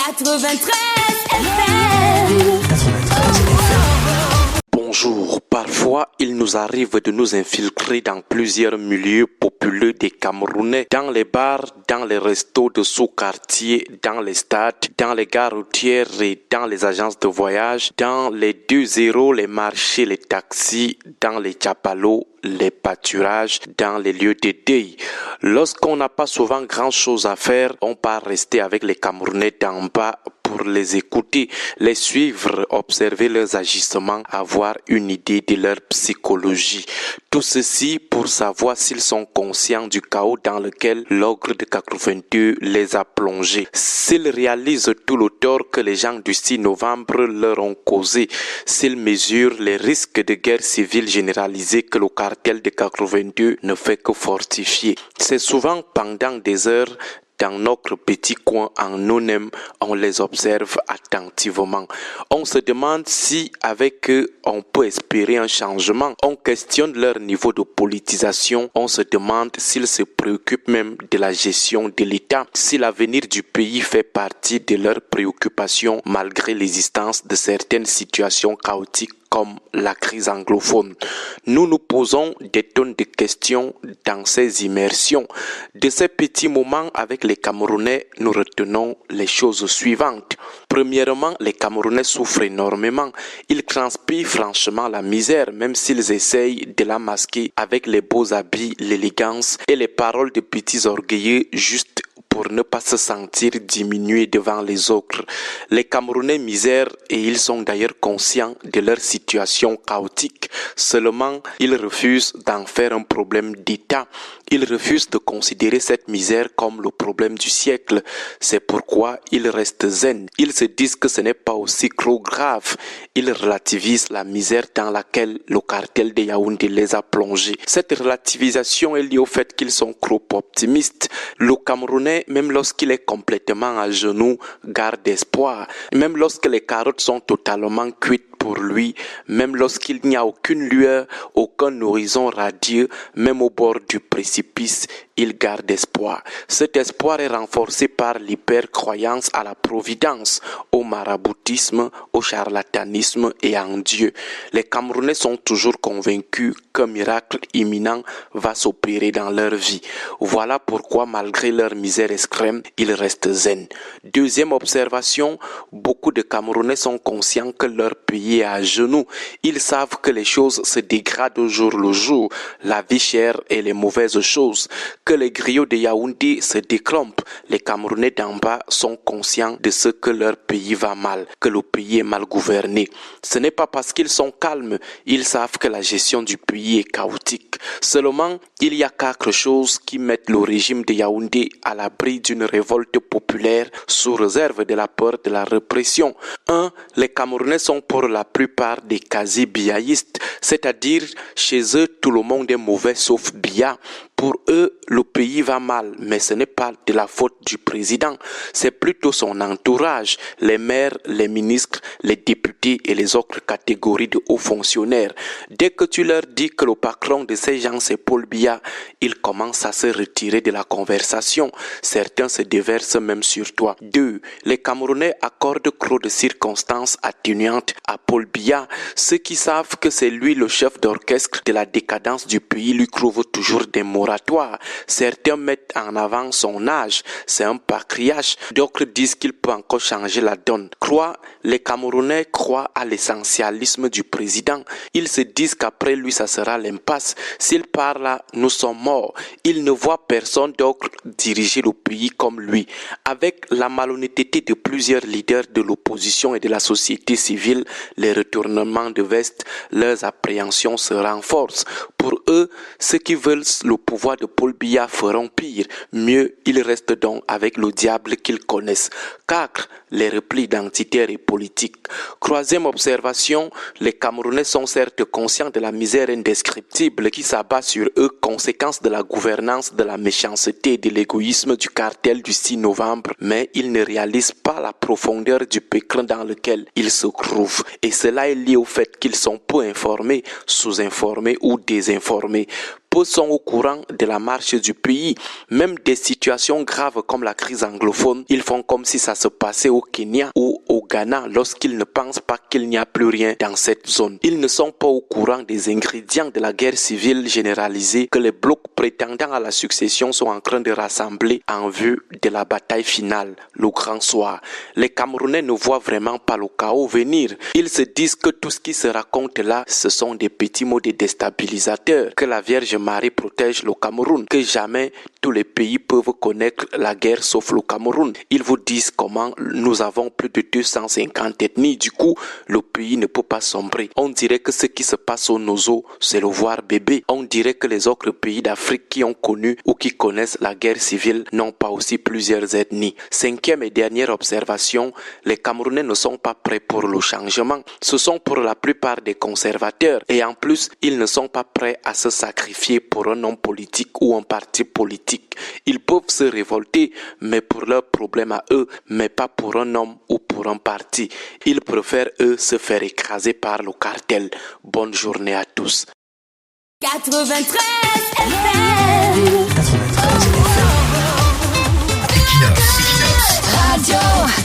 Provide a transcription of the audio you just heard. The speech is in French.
93 FM. Bonjour, parfois il nous arrive de nous infiltrer dans plusieurs milieux populeux des Camerounais, dans les bars, dans les restos de sous-quartier, dans les stades, dans les gares routières et dans les agences de voyage, dans les 2-0, les marchés, les taxis, dans les chapalos, les pâturages, dans les lieux de deuil. Lorsqu'on n'a pas souvent grand-chose à faire, on part rester avec les Camerounais d'en bas pour les écouter, les suivre, observer leurs agissements, avoir une idée de leur psychologie. Tout ceci pour savoir s'ils sont conscients du chaos dans lequel l'ogre de 82 les a plongés. S'ils réalisent tout le tort que les gens du 6 novembre leur ont causé, s'ils mesurent les risques de guerre civile généralisée que le cartel de 82 ne fait que fortifier. C'est souvent pendant des heures dans notre petit coin en non-aime, on les observe attentivement. On se demande si avec eux, on peut espérer un changement. On questionne leur niveau de politisation. On se demande s'ils se préoccupent même de la gestion de l'État, si l'avenir du pays fait partie de leurs préoccupations malgré l'existence de certaines situations chaotiques comme la crise anglophone. Nous nous posons des tonnes de questions dans ces immersions. De ces petits moments avec les Camerounais, nous retenons les choses suivantes. Premièrement, les Camerounais souffrent énormément. Ils transpirent franchement la misère, même s'ils essayent de la masquer avec les beaux habits, l'élégance et les paroles de petits orgueilleux juste pour ne pas se sentir diminués devant les autres. Les Camerounais misèrent et ils sont d'ailleurs conscients de leur situation chaotique. Seulement, ils refusent d'en faire un problème d'État. Ils refusent de considérer cette misère comme le problème du siècle. C'est pourquoi ils restent zen. Ils se disent que ce n'est pas aussi trop grave. Ils relativisent la misère dans laquelle le cartel de Yaoundé les a plongés. Cette relativisation est liée au fait qu'ils sont trop optimistes. Le Camerounais, même lorsqu'il est complètement à genoux, garde espoir. Même lorsque les carottes sont totalement cuites pour lui, même lorsqu'il n'y a aucune lueur, aucun horizon radieux, même au bord du précipice, il garde espoir. Cet espoir est renforcé par l'hyper-croyance à la providence, au maraboutisme, au charlatanisme et en Dieu. Les Camerounais sont toujours convaincus qu'un miracle imminent va s'opérer dans leur vie. Voilà pourquoi, malgré leur misère extrême, ils restent zen. Deuxième observation, beaucoup de Camerounais sont conscients que leur pays est à genoux. Ils savent que les choses se dégradent au jour le jour, la vie chère et les mauvaises choses, que les griots de Yaoundé se décrompent. Les Camerounais d'en bas sont conscients de ce que leur pays va mal, que le pays est mal gouverné. Ce n'est pas parce qu'ils sont calmes, ils savent que la gestion du pays est chaotique. Seulement, il y a quelque chose qui met le régime de Yaoundé à l'abri d'une révolte populaire sous réserve de la peur de la répression. 1. Les Camerounais sont pour la plupart des quasi-biaïstes, c'est-à-dire chez eux tout le monde est mauvais sauf Biya. Pour eux, le pays va mal, mais ce n'est pas de la faute du président, c'est plutôt son entourage, les maires, les ministres, les députés et les autres catégories de hauts fonctionnaires. Dès que tu leur dis que le patron de ces gens c'est Paul Biya, ils commencent à se retirer de la conversation. Certains se déversent même sur toi. 2. Les Camerounais accordent trop de circonstances atténuantes à Paul Biya. Ceux qui savent que c'est lui le chef d'orchestre de la décadence du pays lui trouvent toujours des moratoires. Certains mettent en avant son âge, c'est un patriarche. D'autres disent qu'il peut encore changer la donne. Les Camerounais croient à l'essentialisme du président. Ils se disent qu'après lui, ça sera l'impasse. S'il part là, nous sommes morts. Ils ne voient personne d'autre diriger le pays comme lui. Avec la malhonnêteté de plusieurs leaders de l'opposition et de la société civile, les retournements de veste, leurs appréhensions se renforcent. Pour eux, ceux qui veulent le pouvoir de Paul Biya feront pire. Mieux, ils restent donc avec le diable qu'ils connaissent. 4. Les replis identitaires et politiques. Troisième observation, les Camerounais sont certes conscients de la misère indescriptible qui s'abat sur eux, conséquence de la gouvernance, de la méchanceté et de l'égoïsme du cartel du 6 novembre, mais ils ne réalisent pas la profondeur du pétrin dans lequel ils se trouvent. Et cela est lié au fait qu'ils sont peu informés, sous-informés ou désinformés. peu sont au courant de la marche du pays. Même des situations graves comme la crise anglophone, ils font comme si ça se passait au Kenya ou au Ghana lorsqu'ils ne pensent pas qu'il n'y a plus rien dans cette zone. Ils ne sont pas au courant des ingrédients de la guerre civile généralisée que les blocs prétendant à la succession sont en train de rassembler en vue de la bataille finale, le grand soir. Les Camerounais ne voient vraiment pas le chaos venir. Ils se disent que tout ce qui se raconte là, ce sont des petits mots de déstabilisateurs, que la Vierge Marie protège le Cameroun, que jamais tous les pays peuvent connaître la guerre sauf le Cameroun. Ils vous disent comment nous avons plus de 250 ethnies, du coup le pays ne peut pas sombrer. On dirait que ce qui se passe au Nozo, c'est le voir bébé. On dirait que les autres pays d'Afrique qui ont connu ou qui connaissent la guerre civile n'ont pas aussi plusieurs ethnies. Cinquième et dernière observation, les Camerounais ne sont pas prêts pour le changement. Ce sont pour la plupart des conservateurs et en plus, ils ne sont pas prêts à se sacrifier pour un homme politique ou un parti politique. Ils peuvent se révolter, mais pour leurs problèmes à eux, mais pas pour un homme ou pour un parti. Ils préfèrent eux se faire écraser par le cartel. Bonne journée à tous. 93 FM.